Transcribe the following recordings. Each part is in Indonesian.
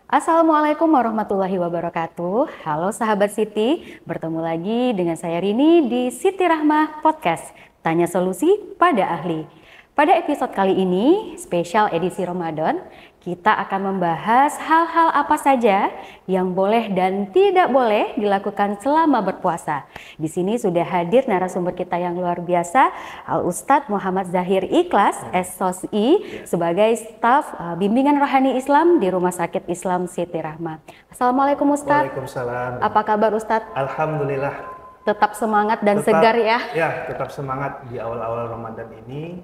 Assalamualaikum warahmatullahi wabarakatuh. Halo sahabat Siti, bertemu lagi dengan saya Rini di Siti Rahmah Podcast, Tanya Solusi pada Ahli. Pada episode kali ini, spesial edisi Ramadan, kita akan membahas hal-hal apa saja yang boleh dan tidak boleh dilakukan selama berpuasa. Di sini sudah hadir narasumber kita yang luar biasa, Al Ustadz Muhammad Zahir Ikhlas, SOSI, sebagai staf bimbingan rohani Islam di Rumah Sakit Islam Siti Rahmah. Assalamualaikum Ustadz. Waalaikumsalam. Apa kabar Ustadz? Alhamdulillah. Tetap semangat dan segar ya? Ya, tetap semangat di awal-awal Ramadan ini.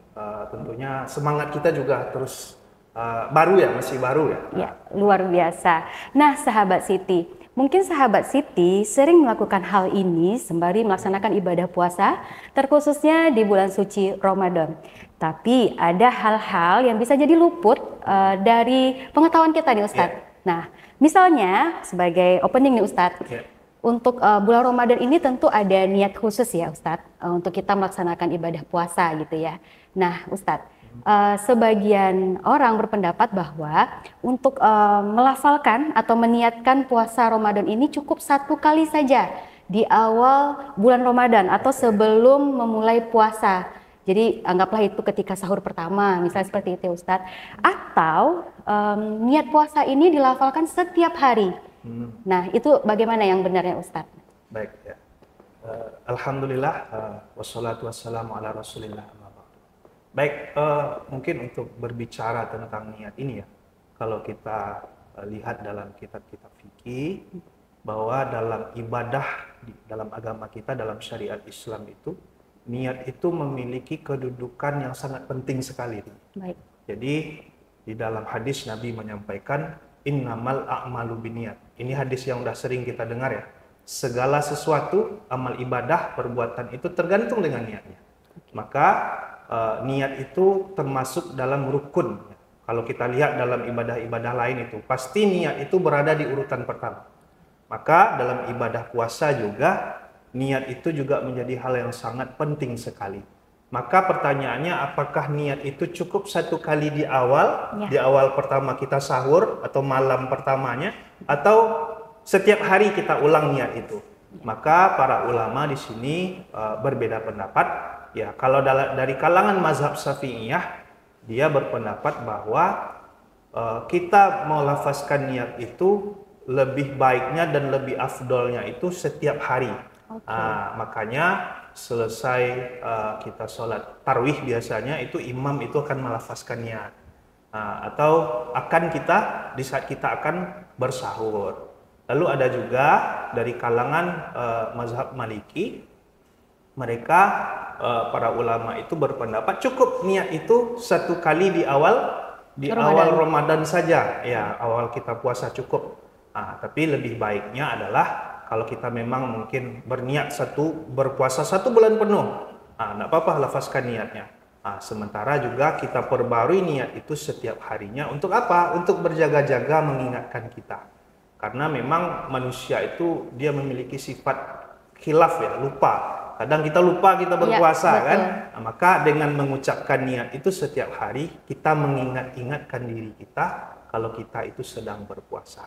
Tentunya semangat kita juga terus baru ya, masih baru ya. Ya, luar biasa. Nah, sahabat Siti, mungkin sahabat Siti sering melakukan hal ini sembari melaksanakan ibadah puasa, terkhususnya di bulan suci Ramadan. Tapi ada hal-hal yang bisa jadi luput dari pengetahuan kita nih Ustadz. Nah, misalnya sebagai opening nih Ustadz, untuk bulan Ramadan ini tentu ada niat khusus ya Ustadz, untuk kita melaksanakan ibadah puasa gitu ya. Nah Ustadz, sebagian orang berpendapat bahwa untuk melafalkan atau meniatkan puasa Ramadan ini cukup satu kali saja di awal bulan Ramadan atau sebelum memulai puasa. Jadi anggaplah itu ketika sahur pertama, misalnya seperti itu Ustadz. Atau niat puasa ini dilafalkan setiap hari. Nah, itu bagaimana yang benarnya Ustadz? Baik ya. Alhamdulillah, wassalatu wassalamu ala rasulillah. Baik, mungkin untuk berbicara tentang niat ini ya, kalau kita lihat dalam kitab-kitab fikih, bahwa dalam ibadah, dalam agama kita, dalam syariat Islam itu, niat itu memiliki kedudukan yang sangat penting sekali. Baik. Jadi, di dalam hadis Nabi menyampaikan, innamal a'malu biniat. Ini hadis yang udah sering kita dengar ya. Segala sesuatu, amal ibadah, perbuatan itu tergantung dengan niatnya. Maka niat itu termasuk dalam rukun. Kalau kita lihat dalam ibadah-ibadah lain itu, pasti niat itu berada di urutan pertama. Maka dalam ibadah puasa juga, niat itu juga menjadi hal yang sangat penting sekali. Maka pertanyaannya, apakah niat itu cukup satu kali di awal, di awal pertama kita sahur atau malam pertamanya, atau setiap hari kita ulang niat itu? Maka para ulama di sini berbeda pendapat. Ya, kalau dari kalangan mazhab Syafi'iyah, dia berpendapat bahwa kita melafazkan niat itu lebih baiknya dan lebih afdolnya itu setiap hari. Makanya selesai kita sholat tarwih biasanya itu imam itu akan melafazkan niat, atau akan kita di saat kita akan bersahur. Lalu ada juga dari kalangan mazhab Maliki, mereka para ulama itu berpendapat cukup niat itu satu kali di awal Ramadan saja ya, awal kita puasa cukup. Tapi lebih baiknya adalah kalau kita memang mungkin berniat berpuasa satu bulan penuh, enggak apa-apa lafazkan niatnya. Sementara juga kita perbarui niat itu setiap harinya. Untuk apa? Untuk berjaga-jaga mengingatkan kita. Karena memang manusia itu dia memiliki sifat khilaf ya, lupa. Kadang kita lupa kita berpuasa kan. Maka dengan mengucapkan niat itu setiap hari, kita mengingat-ingatkan diri kita kalau kita itu sedang berpuasa.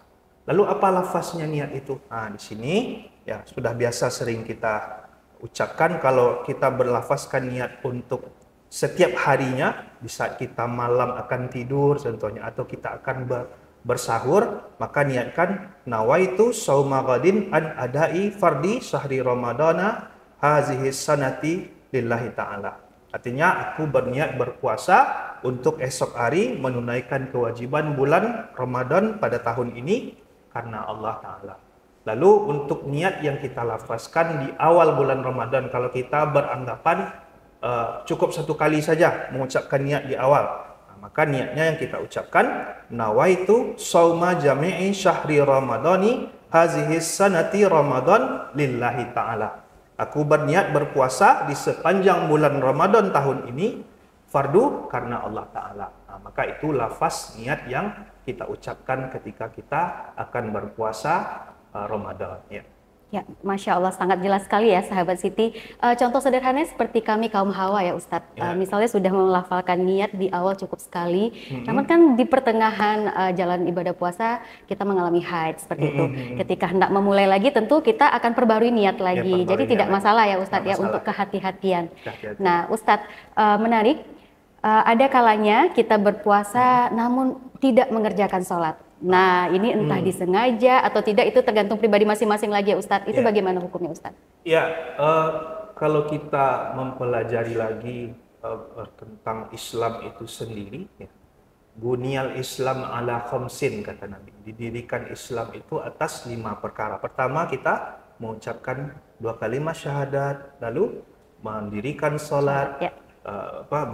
Lalu apa lafaznya niat itu? Di sini ya sudah biasa sering kita ucapkan kalau kita berlafazkan niat untuk setiap harinya di saat kita malam akan tidur contohnya, atau kita akan bersahur, maka niatkan nawaitu shauma ghadin an adai fardi syahri ramadana hazihi sanati lillahi ta'ala. Artinya aku berniat berpuasa untuk esok hari menunaikan kewajiban bulan Ramadan pada tahun ini karena Allah Ta'ala. Lalu untuk niat yang kita lafazkan di awal bulan Ramadan, kalau kita beranggapan cukup satu kali saja mengucapkan niat di awal, maka niatnya yang kita ucapkan nawaitu shauma jami'i syahri ramadhani hazihi sanati ramadan lillahi ta'ala. Aku berniat berpuasa di sepanjang bulan Ramadan tahun ini fardu karena Allah Ta'ala. Maka itu lafaz niat yang kita ucapkan ketika kita akan berpuasa Ramadan ya. Ya, Masya Allah, sangat jelas sekali ya sahabat Siti. Contoh sederhananya seperti kami kaum Hawa ya Ustadz. Ya. Misalnya sudah melafalkan niat di awal cukup sekali, namun Mm-mm. kan di pertengahan jalan ibadah puasa kita mengalami haid seperti itu. Ketika hendak memulai lagi tentu kita akan perbarui niat Ya, lagi. Jadi perbarui tidak niat lagi. masalah ya Nggak Ustadz ya masalah. untuk kehati-hatian. Hati-hati. Nah Ustadz, menarik. Ada kalanya kita berpuasa namun tidak mengerjakan sholat. Nah, ini entah disengaja atau tidak, itu tergantung pribadi masing-masing lagi ya Ustadz. Itu Ya. bagaimana hukumnya Ustadz? Ya, kalau kita mempelajari lagi tentang Islam itu sendiri, ya, Bunyal Islam ala khamsin, kata Nabi. Didirikan Islam itu atas 5 perkara. Pertama, kita mengucapkan 2 kalimat syahadat, lalu mendirikan sholat, Ya.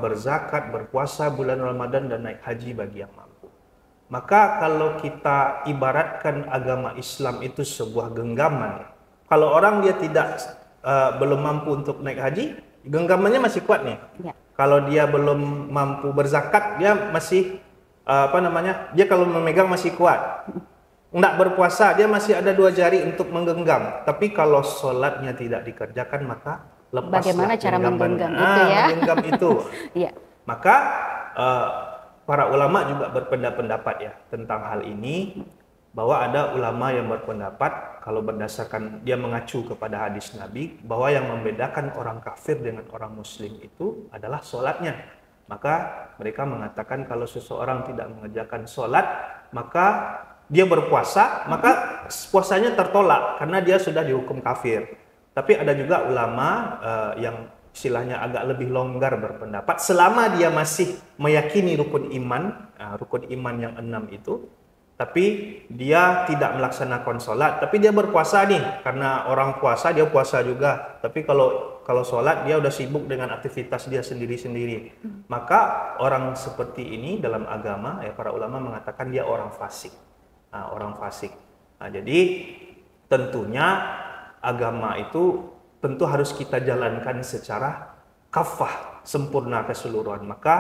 berzakat, berpuasa bulan Ramadan, dan naik haji bagi yang mampu. Maka kalau kita ibaratkan agama Islam itu sebuah genggaman, kalau orang dia tidak belum mampu untuk naik haji, genggamannya masih kuat nih. Ya. Kalau dia belum mampu berzakat, dia masih dia kalau memegang masih kuat. Nggak berpuasa, dia masih ada 2 jari untuk menggenggam. Tapi kalau sholatnya tidak dikerjakan, maka lepaslah Bagaimana cara menggenggam genggamannya. itu ya? Menggenggam itu. Iya. Maka para ulama juga berpendapat ya tentang hal ini, bahwa ada ulama yang berpendapat kalau berdasarkan dia mengacu kepada hadis Nabi bahwa yang membedakan orang kafir dengan orang muslim itu adalah sholatnya. Maka mereka mengatakan kalau seseorang tidak mengerjakan sholat, maka dia berpuasa, maka puasanya tertolak karena dia sudah dihukum kafir. Tapi ada juga ulama yang istilahnya agak lebih longgar berpendapat, selama dia masih meyakini rukun iman yang 6 itu, tapi dia tidak melaksanakan sholat, tapi dia berpuasa nih, karena orang puasa dia puasa juga, tapi kalau sholat dia udah sibuk dengan aktivitas dia sendiri-sendiri, maka orang seperti ini dalam agama ya para ulama mengatakan dia orang fasik. Orang fasik. Jadi tentunya agama itu tentu harus kita jalankan secara kafah, sempurna keseluruhan. Maka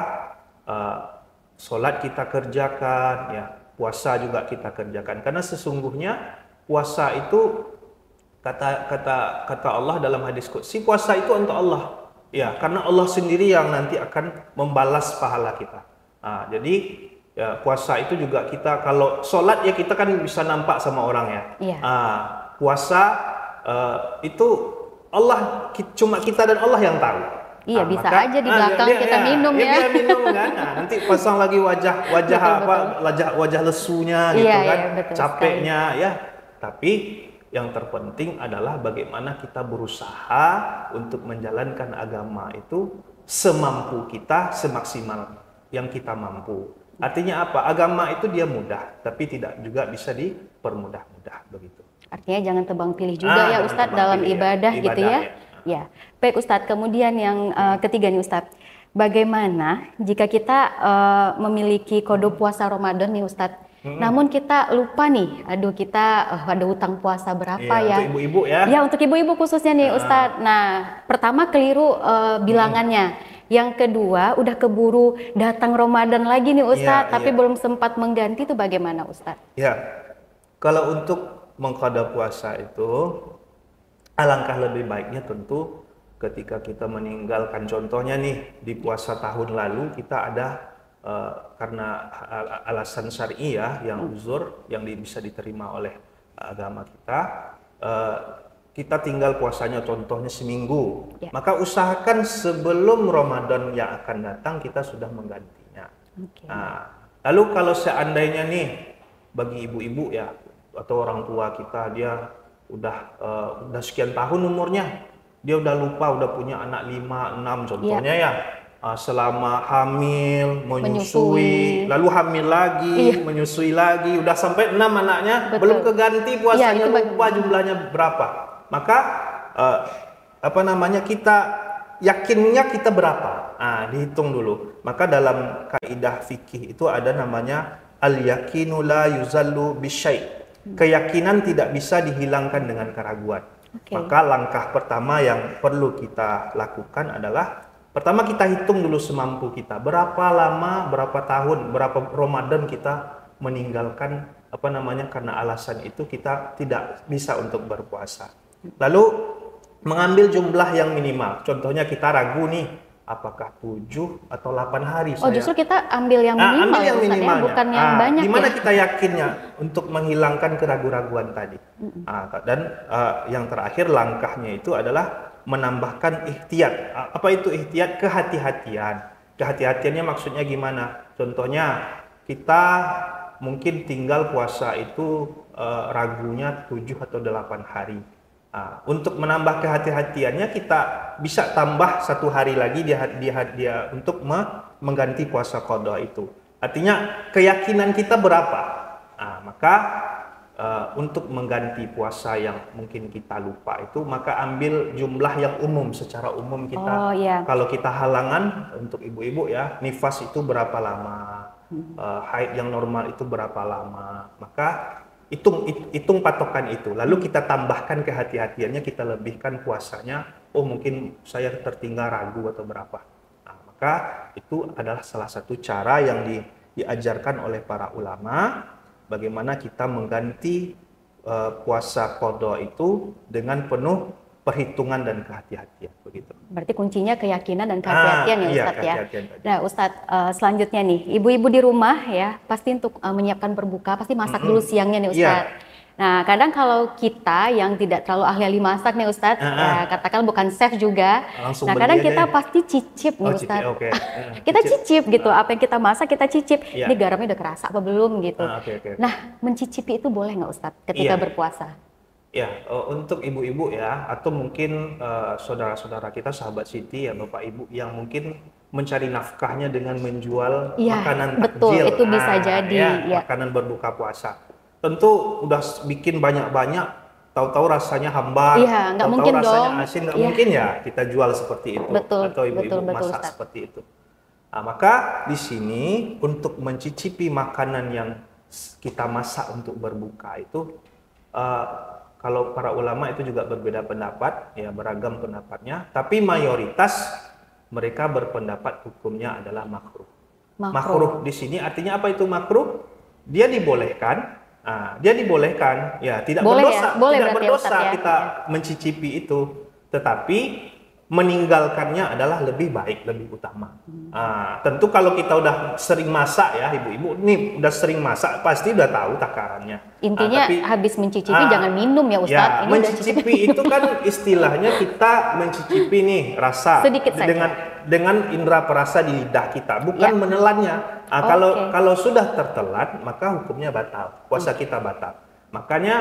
sholat kita kerjakan, ya, puasa juga kita kerjakan. Karena sesungguhnya puasa itu kata Allah dalam hadis qudsi, puasa itu untuk Allah. Ya, karena Allah sendiri yang nanti akan membalas pahala kita. Jadi ya, puasa itu juga kita, kalau sholat ya kita kan bisa nampak sama orang ya. Iya. Puasa itu Allah, cuma kita dan Allah yang tahu. Iya, bisa aja di belakang kita minum ya. Dia minum kan. Nanti pasang lagi wajah lesunya gitu Iya, kan, iya, betul capeknya ya. Tapi yang terpenting adalah bagaimana kita berusaha untuk menjalankan agama itu semampu kita, semaksimal yang kita mampu. Artinya apa? Agama itu dia mudah, tapi tidak juga bisa dipermudah-mudah begitu. Artinya jangan tebang pilih juga ya Ustadz dalam ibadah gitu ya. Ya, baik Ustadz. Kemudian yang ketiga nih Ustadz, bagaimana jika kita memiliki kode puasa Ramadan nih Ustadz, namun kita lupa nih, kita ada utang puasa berapa ya? Untuk ibu-ibu ya. Ya, untuk ibu-ibu khususnya nih Ustadz. Nah, pertama keliru bilangannya. Yang kedua, udah keburu datang Ramadan lagi nih Ustadz, tapi belum sempat mengganti, itu bagaimana Ustadz? Ya, kalau untuk mengqada puasa itu, alangkah lebih baiknya tentu ketika kita meninggalkan, contohnya nih di puasa tahun lalu kita ada karena alasan syar'i ya, yang uzur, yang bisa diterima oleh agama kita, kita tinggal puasanya contohnya seminggu, ya. Maka usahakan sebelum Ramadan yang akan datang kita sudah menggantinya. Okay. Lalu kalau seandainya nih bagi ibu-ibu ya atau orang tua kita, dia udah sekian tahun umurnya, dia udah lupa, udah punya anak 5, 6 contohnya ya. Selama hamil, menyusui, lalu hamil lagi, menyusui lagi, udah sampai 6 anaknya, belum keganti puasanya, lupa jumlahnya berapa. Maka kita yakinnya kita berapa? Dihitung dulu. Maka dalam kaidah fikih itu ada namanya al-yakinu la yuzallu bisyai'. Keyakinan tidak bisa dihilangkan dengan keraguan. Maka langkah pertama yang perlu kita lakukan adalah, pertama kita hitung dulu semampu kita. Berapa lama, berapa tahun, berapa Ramadan kita meninggalkan karena alasan itu kita tidak bisa untuk berpuasa. Lalu mengambil jumlah yang minimal. Contohnya kita ragu nih, apakah 7 atau 8 hari Oh, saya. justru kita ambil yang minimal Ambil ya yang Ustadz ya, minimalnya. bukan yang banyak Di mana ya. kita yakinnya untuk menghilangkan keraguan-raguan tadi. Dan yang terakhir langkahnya itu adalah menambahkan ihtiyat. Apa itu ihtiyat? Kehati-hatian. Kehati-hatiannya maksudnya gimana? Contohnya kita mungkin tinggal puasa itu ragunya 7 atau 8 hari. Untuk menambah kehati-hatiannya kita bisa tambah 1 hari lagi dia untuk mengganti puasa qada itu. Artinya keyakinan kita berapa? Maka untuk mengganti puasa yang mungkin kita lupa itu, maka ambil jumlah yang umum. Secara umum kita, kalau kita halangan untuk ibu-ibu ya, nifas itu berapa lama, haid yang normal itu berapa lama, maka hitung patokan itu. Lalu kita tambahkan kehati-hatiannya, kita lebihkan puasanya. Oh mungkin saya tertinggal ragu atau berapa. Maka itu adalah salah satu cara yang diajarkan oleh para ulama. Bagaimana kita mengganti puasa qada itu dengan penuh perhitungan dan kehati-hatian, begitu. Berarti kuncinya keyakinan dan kehati-hatian ya Ustadz ya. Nah Ustadz, selanjutnya nih, ibu-ibu di rumah ya pasti untuk menyiapkan berbuka pasti masak dulu siangnya nih Ustadz. Nah kadang kalau kita yang tidak terlalu ahli masak nih Ustadz, ya, katakan bukan chef juga, nah kadang kita pasti cicip nih Ustadz. Kita cicip gitu, apa yang kita masak kita cicip. Ini garamnya udah kerasa apa belum gitu. Nah mencicipi itu boleh nggak Ustadz ketika berpuasa? Ya, untuk ibu-ibu ya, atau mungkin saudara-saudara kita, sahabat Siti ya, Bapak Ibu yang mungkin mencari nafkahnya dengan menjual makanan takjil. Betul, itu bisa jadi. Makanan berbuka puasa. Tentu udah bikin banyak-banyak, tahu-tahu rasanya hambar, tahu-tahu rasanya asin, nggak mungkin ya kita jual seperti itu. Atau ibu-ibu masak seperti itu. Maka di sini untuk mencicipi makanan yang kita masak untuk berbuka itu, kalau para ulama itu juga berbeda pendapat, ya beragam pendapatnya, tapi mayoritas mereka berpendapat hukumnya adalah makruh. Makruh di sini artinya apa itu makruh? Dia dibolehkan, ya tidak berdosa, kita mencicipi itu, tetapi meninggalkannya adalah lebih baik, lebih utama. Tentu kalau kita udah sering masak ya ibu-ibu, nih udah sering masak pasti udah tahu takarannya. Intinya habis mencicipi jangan minum ya Ustadz. Ya, mencicipi itu kan istilahnya kita mencicipi nih rasa dengan indera perasa di lidah kita, bukan menelannya. Kalau sudah tertelan maka hukumnya batal, puasa kita batal. Makanya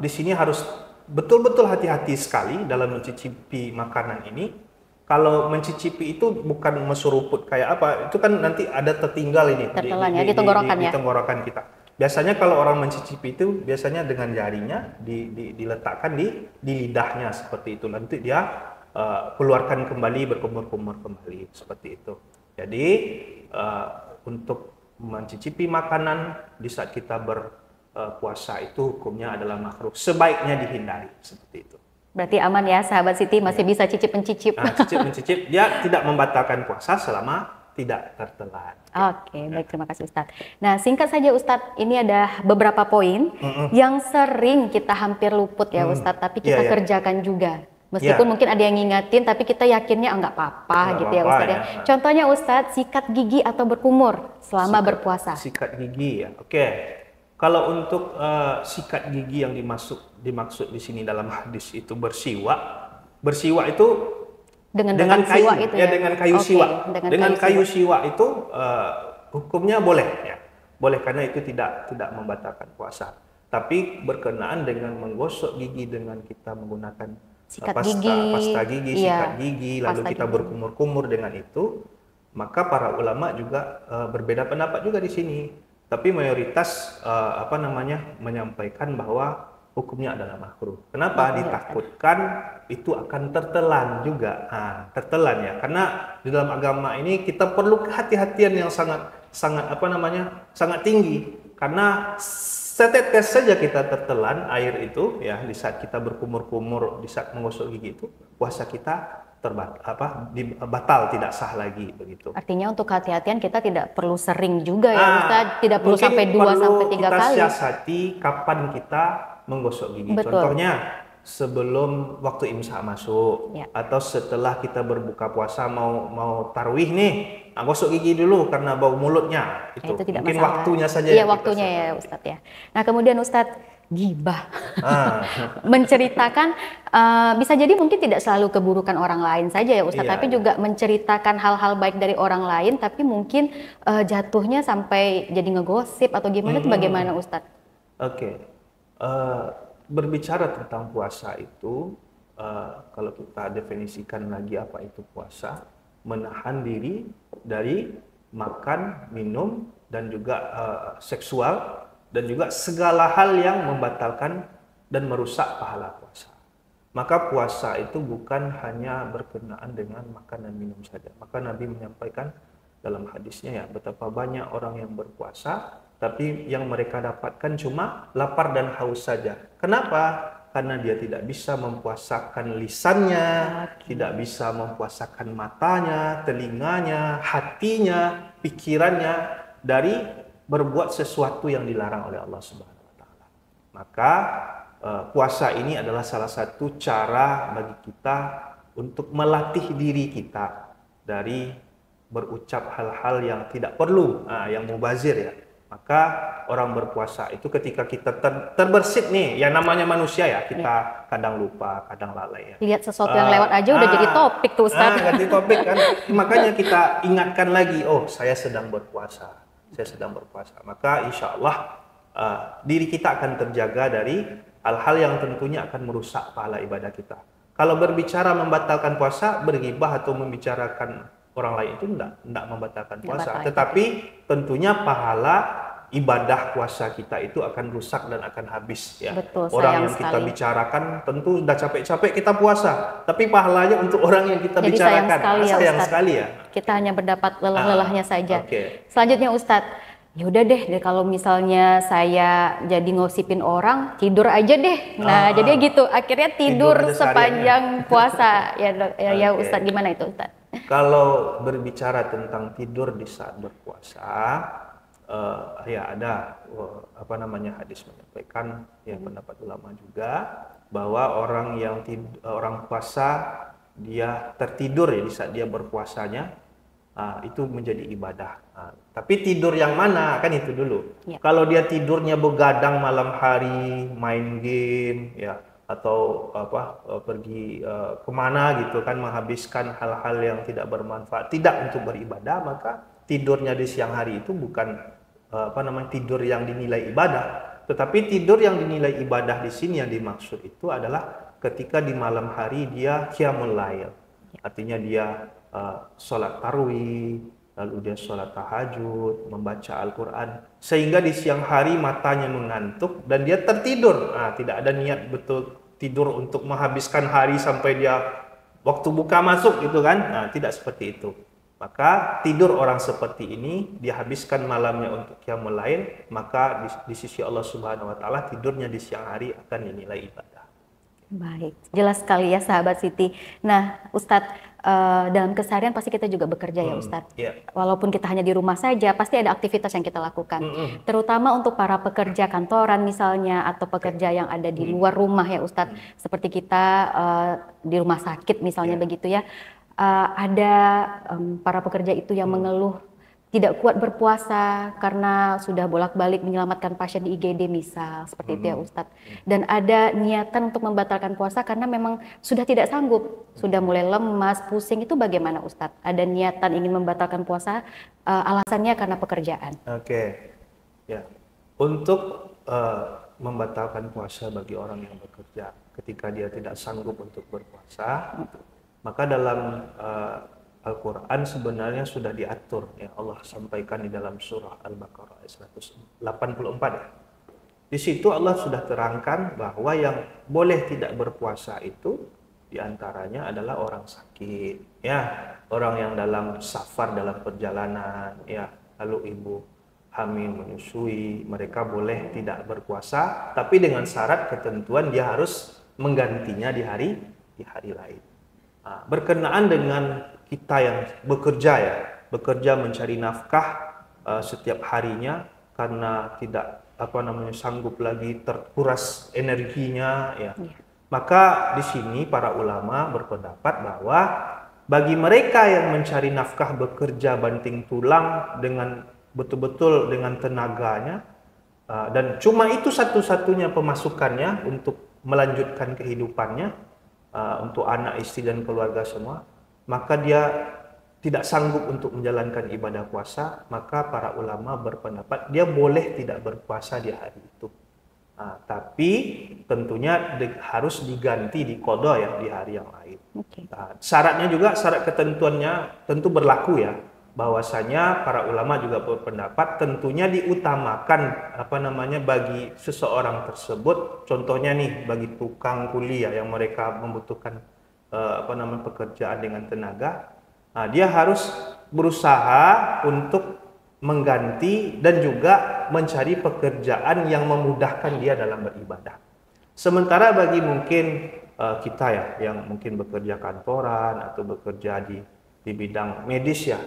di sini harus betul-betul hati-hati sekali dalam mencicipi makanan ini. Kalau mencicipi itu bukan mesuruput kayak apa, itu kan nanti ada tertinggal ini di tenggorokan kita. Biasanya kalau orang mencicipi itu biasanya dengan jarinya diletakkan di lidahnya seperti itu. Nanti dia keluarkan kembali, berkumur-kumur kembali seperti itu. Jadi untuk mencicipi makanan di saat kita puasa itu hukumnya adalah makruh, sebaiknya dihindari seperti itu. Berarti aman ya sahabat Siti, masih bisa cicip-mencicip. Cicip-mencicip, dia tidak membatalkan puasa selama tidak tertelan. Oke, baik, terima kasih Ustadz. Nah singkat saja Ustadz, ini ada beberapa poin yang sering kita hampir luput ya Ustadz, tapi kita kerjakan juga. Meskipun mungkin ada yang ngingetin, tapi kita yakinnya enggak apa-apa gitu ya Ustadz ya. Contohnya Ustadz, sikat gigi atau berkumur selama berpuasa. Sikat gigi ya, oke. Kalau untuk sikat gigi yang dimaksud di sini dalam hadis itu bersiwak. Bersiwak itu dengan kayu, itu ya, dengan kayu siwak. Dengan kayu siwak itu hukumnya boleh ya. Boleh karena itu tidak membatalkan puasa. Tapi berkenaan dengan menggosok gigi dengan kita menggunakan pasta gigi, sikat gigi, lalu kita berkumur-kumur dengan itu, maka para ulama juga berbeda pendapat juga di sini. Tapi mayoritas menyampaikan bahwa hukumnya adalah makruh. Kenapa? Ditakutkan itu akan tertelan juga. Tertelan ya. Karena di dalam agama ini kita perlu kehati-hatian yang sangat tinggi. Karena setetes saja kita tertelan air itu ya, di saat kita berkumur-kumur, di saat menggosok gigi itu, puasa kita batal, tidak sah lagi begitu. Artinya untuk kehati-hatian kita tidak perlu sering juga ya Ustaz, tidak perlu sampai 2 sampai 3 kali. Kita siasati kapan kita menggosok gigi. Betul. Contohnya sebelum waktu imsak masuk Ya. atau setelah kita berbuka puasa mau tarawih nih, gosok gigi dulu karena bau mulutnya itu. Itu tidak Mungkin masalah. waktunya saja Iya, yang kita waktunya ya sadari. Ustadz ya. Nah, kemudian Ustadz, gibah. Ah, Menceritakan, bisa jadi mungkin tidak selalu keburukan orang lain saja ya Ustadz, Iya, tapi iya. juga menceritakan hal-hal baik dari orang lain, tapi mungkin jatuhnya sampai jadi ngegosip atau gimana itu bagaimana Ustadz? Oke. Eh, Berbicara tentang puasa itu, kalau kita definisikan lagi apa itu puasa, menahan diri dari makan, minum, dan juga seksual, dan juga segala hal yang membatalkan dan merusak pahala puasa. Maka puasa itu bukan hanya berkenaan dengan makan dan minum saja. Maka Nabi menyampaikan dalam hadisnya ya, betapa banyak orang yang berpuasa, tapi yang mereka dapatkan cuma lapar dan haus saja. Kenapa? Karena dia tidak bisa mempuasakan lisannya, tidak bisa mempuasakan matanya, telinganya, hatinya, pikirannya dari berbuat sesuatu yang dilarang oleh Allah Subhanahu wa taala. Maka puasa ini adalah salah satu cara bagi kita untuk melatih diri kita dari berucap hal-hal yang tidak perlu, yang mubazir ya. Maka orang berpuasa itu ketika kita terbersit nih, yang namanya manusia ya, kita kadang lupa, kadang lalai ya. Lihat sesuatu yang lewat aja udah jadi topik tuh Ustadz. Ganti topik kan. Makanya kita ingatkan lagi, oh saya sedang berpuasa, saya sedang berpuasa. Maka insya Allah diri kita akan terjaga dari hal-hal yang tentunya akan merusak pahala ibadah kita. Kalau berbicara membatalkan puasa, berghibah atau membicarakan orang lain itu enggak membatalkan puasa. Tetapi tentunya pahala ibadah puasa kita itu akan rusak dan akan habis ya. Betul, orang yang kita bicarakan tentu udah capek-capek kita puasa, tapi pahalanya untuk orang yang kita bicarakan sayang sekali ya. Kita hanya berdapat lelah-lelahnya saja. Okay. Selanjutnya Ustadz, ya udah deh kalau misalnya saya jadi ngosipin orang, tidur aja deh. Nah, jadi gitu akhirnya tidur sepanjang puasa ya Ustadz, gimana itu Ustadz? Kalau berbicara tentang tidur di saat berpuasa, ya ada hadis menyampaikan yang pendapat ulama juga bahwa orang yang orang puasa dia tertidur ya di saat dia berpuasanya, itu menjadi ibadah. Tapi tidur yang mana kan itu dulu. Ya. Kalau dia tidurnya begadang malam hari main game ya, atau pergi kemana gitu kan, menghabiskan hal-hal yang tidak bermanfaat, tidak untuk beribadah, maka tidurnya di siang hari itu bukan tidur yang dinilai ibadah. Tetapi tidur yang dinilai ibadah di sini yang dimaksud itu adalah ketika di malam hari dia qiyamul lail, artinya dia sholat tarawih, lalu dia sholat tahajud, membaca Al-Quran, sehingga di siang hari matanya mengantuk dan dia tertidur. Tidak ada niat betul tidur untuk menghabiskan hari sampai dia waktu buka masuk gitu kan. Tidak seperti itu. Maka tidur orang seperti ini, dia habiskan malamnya untuk qiyamul lail, maka di sisi Allah Subhanahu wa taala tidurnya di siang hari akan dinilai ibadah. Baik, jelas sekali ya sahabat Siti. Nah, Ustadz, dalam keseharian pasti kita juga bekerja ya Ustadz. Walaupun kita hanya di rumah saja, pasti ada aktivitas yang kita lakukan. Terutama untuk para pekerja kantoran misalnya, atau pekerja yang ada di luar rumah ya Ustadz. Seperti kita di rumah sakit misalnya begitu ya. Ada para pekerja itu yang mengeluh tidak kuat berpuasa karena sudah bolak-balik menyelamatkan pasien di IGD misal, seperti itu ya Ustadz. Dan ada niatan untuk membatalkan puasa karena memang sudah tidak sanggup, sudah mulai lemas, pusing, itu bagaimana Ustadz? Ada niatan ingin membatalkan puasa, alasannya karena pekerjaan. Oke, ya. Untuk membatalkan puasa bagi orang yang bekerja ketika dia tidak sanggup untuk berpuasa, maka dalam Al-Quran sebenarnya sudah diatur ya, Allah sampaikan di dalam surah Al-Baqarah ayat 184 ya. Di situ Allah sudah terangkan bahwa yang boleh tidak berpuasa itu diantaranya adalah orang sakit ya, orang yang dalam safar, dalam perjalanan ya, lalu ibu hamil menyusui, mereka boleh tidak berpuasa, tapi dengan syarat ketentuan dia harus menggantinya di hari lain. Berkenaan dengan kita yang bekerja mencari nafkah setiap harinya karena tidak sanggup lagi, terkuras energinya ya. Maka di sini para ulama berpendapat bahwa bagi mereka yang mencari nafkah bekerja banting tulang dengan betul-betul dengan tenaganya, dan cuma itu satu-satunya pemasukannya untuk melanjutkan kehidupannya, untuk anak, istri dan keluarga semua, maka dia tidak sanggup untuk menjalankan ibadah puasa, maka para ulama berpendapat dia boleh tidak berpuasa di hari itu. Tapi tentunya harus diganti di qada ya di hari yang lain. Oke. Syaratnya juga, syarat ketentuannya tentu berlaku ya, bahwasanya para ulama juga berpendapat tentunya diutamakan bagi seseorang tersebut, contohnya nih bagi tukang kuli ya yang mereka membutuhkan pekerjaan dengan tenaga, dia harus berusaha untuk mengganti dan juga mencari pekerjaan yang memudahkan dia dalam beribadah. Sementara bagi mungkin kita ya yang mungkin bekerja kantoran atau bekerja di bidang medis ya,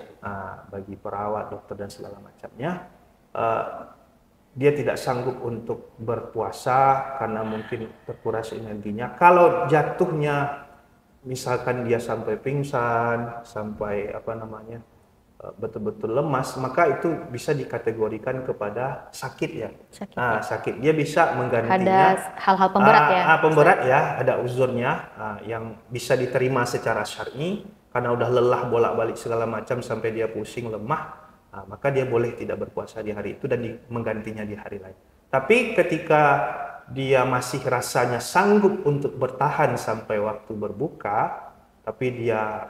bagi perawat, dokter dan segala macamnya, dia tidak sanggup untuk berpuasa karena mungkin terkuras energinya. Kalau jatuhnya misalkan dia sampai pingsan, sampai betul-betul lemas, maka itu bisa dikategorikan kepada sakit ya. Sakit. Dia bisa menggantinya. Ada hal-hal pemberat ya. Pemberat ya, ada uzurnya yang bisa diterima secara syar'i karena udah lelah bolak-balik segala macam sampai dia pusing, lemah, maka dia boleh tidak berpuasa di hari itu dan menggantinya di hari lain. Tapi ketika dia masih rasanya sanggup untuk bertahan sampai waktu berbuka, tapi dia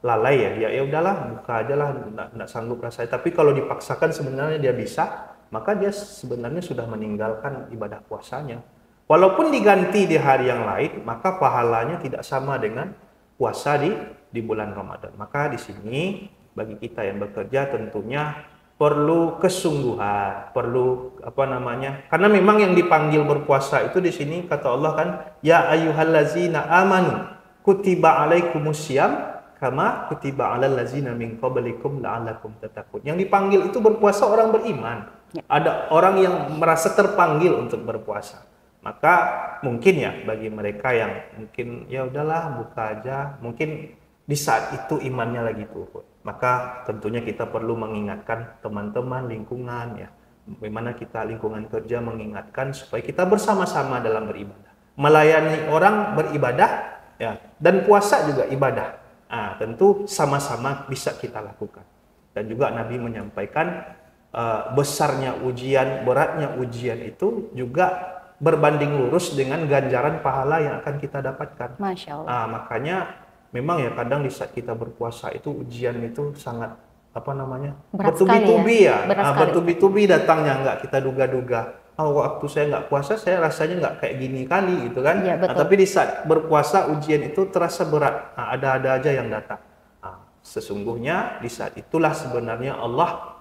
lalai ya, dia ya udahlah buka aja lah, nggak sanggup rasanya. Tapi kalau dipaksakan sebenarnya dia bisa, maka dia sebenarnya sudah meninggalkan ibadah puasanya. Walaupun diganti di hari yang lain, maka pahalanya tidak sama dengan puasa di bulan Ramadan. Maka di sini bagi kita yang bekerja tentunya perlu kesungguhan, perlu karena memang yang dipanggil berpuasa itu di sini kata Allah kan, ya ayyuhallazina amanu kutiba alaikumusiyam kama kutiba alal ladzina min qablikum la'allakum tattaqun. Yang dipanggil itu berpuasa orang beriman. Ada orang yang merasa terpanggil untuk berpuasa. Maka mungkin ya bagi mereka yang mungkin ya udahlah buka aja, mungkin di saat itu imannya lagi turun. Maka tentunya kita perlu mengingatkan teman-teman lingkungan ya. Bagaimana kita lingkungan kerja mengingatkan supaya kita bersama-sama dalam beribadah. Melayani orang beribadah ya, dan puasa juga ibadah. Tentu sama-sama bisa kita lakukan. Dan juga Nabi menyampaikan besarnya ujian, beratnya ujian itu juga berbanding lurus dengan ganjaran pahala yang akan kita dapatkan. Masya Allah. Makanya memang ya kadang di saat kita berpuasa itu ujian itu sangat bertubi-tubi ya, bertubi-tubi datangnya, nggak kita duga-duga. Waktu saya nggak puasa, saya rasanya nggak kayak gini kali gitu kan. Ya, tapi di saat berpuasa ujian itu terasa berat. Ada-ada aja yang datang. Sesungguhnya di saat itulah sebenarnya Allah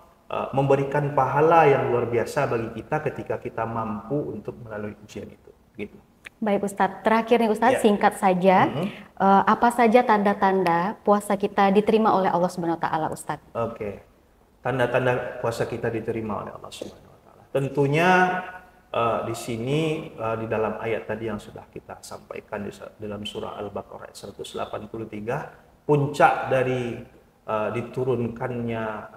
memberikan pahala yang luar biasa bagi kita ketika kita mampu untuk melalui ujian itu. Gitu. Baik Ustadz, terakhir nih Ustadz, singkat saja, apa saja tanda-tanda puasa kita diterima oleh Allah Subhanahu Wa Taala, Ustadz? Oke, tanda-tanda puasa kita diterima oleh Allah Subhanahu Wa Taala. Tentunya di sini di dalam ayat tadi yang sudah kita sampaikan di dalam surah Al-Baqarah 183, puncak dari diturunkannya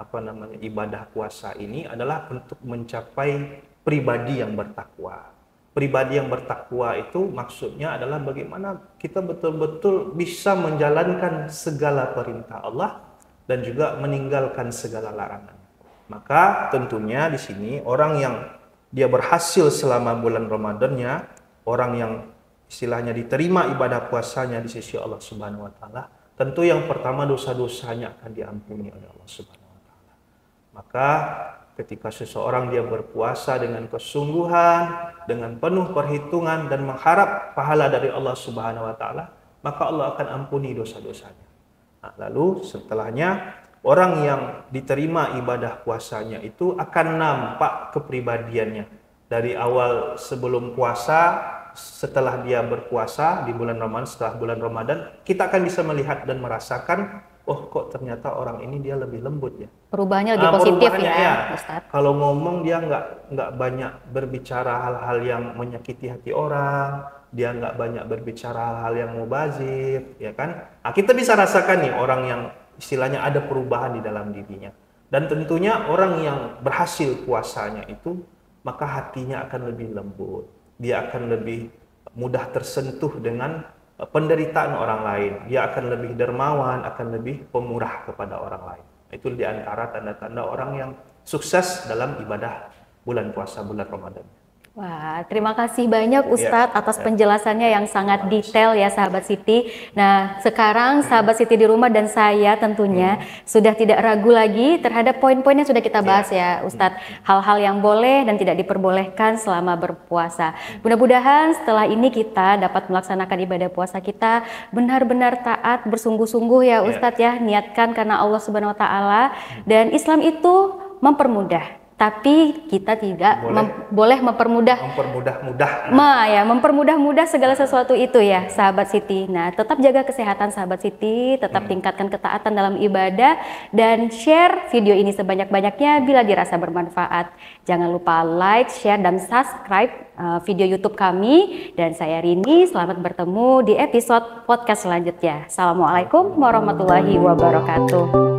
ibadah puasa ini adalah untuk mencapai pribadi yang bertakwa. Pribadi yang bertakwa itu maksudnya adalah bagaimana kita betul-betul bisa menjalankan segala perintah Allah dan juga meninggalkan segala larangan. Maka tentunya di sini orang yang dia berhasil selama bulan Ramadannya, orang yang istilahnya diterima ibadah puasanya di sisi Allah Subhanahu wa taala, tentu yang pertama dosa-dosanya akan diampuni oleh Allah Subhanahu wa taala. Maka ketika seseorang dia berpuasa dengan kesungguhan, dengan penuh perhitungan dan mengharap pahala dari Allah Subhanahu wa taala, maka Allah akan ampuni dosa-dosanya. Lalu setelahnya orang yang diterima ibadah puasanya itu akan nampak kepribadiannya. Dari awal sebelum puasa, setelah dia berpuasa di bulan Ramadan, setelah bulan Ramadan, kita akan bisa melihat dan merasakan oh kok ternyata orang ini dia lebih lembut ya. Perubahannya lebih positif Perubahannya ya, ya. Ustadz. Kalau ngomong dia nggak banyak berbicara hal-hal yang menyakiti hati orang, dia nggak banyak berbicara hal-hal yang mubazir, ya kan? Nah, kita bisa rasakan nih orang yang istilahnya ada perubahan di dalam dirinya. Dan tentunya orang yang berhasil puasanya itu, maka hatinya akan lebih lembut. Dia akan lebih mudah tersentuh dengan penderitaan orang lain. Dia akan lebih dermawan, akan lebih pemurah kepada orang lain. Itu di antara tanda-tanda orang yang sukses dalam ibadah bulan puasa bulan Ramadan. Wah, terima kasih banyak Ustadz atas penjelasannya yang sangat detail ya sahabat Siti. Nah, sekarang sahabat Siti di rumah dan saya tentunya sudah tidak ragu lagi terhadap poin-poin yang sudah kita bahas ya Ustadz. Hal-hal yang boleh dan tidak diperbolehkan selama berpuasa. Mudah-mudahan setelah ini kita dapat melaksanakan ibadah puasa kita benar-benar taat, bersungguh-sungguh ya Ustadz ya. Niatkan karena Allah Subhanahu wa taala, dan Islam itu mempermudah. Tapi kita tidak boleh mempermudah segala sesuatu itu ya sahabat Siti. Nah, tetap jaga kesehatan sahabat Siti, tetap tingkatkan ketaatan dalam ibadah, dan share video ini sebanyak-banyaknya bila dirasa bermanfaat. Jangan lupa like, share, dan subscribe video YouTube kami. Dan saya Rini, selamat bertemu di episode podcast selanjutnya. Assalamualaikum warahmatullahi wabarakatuh.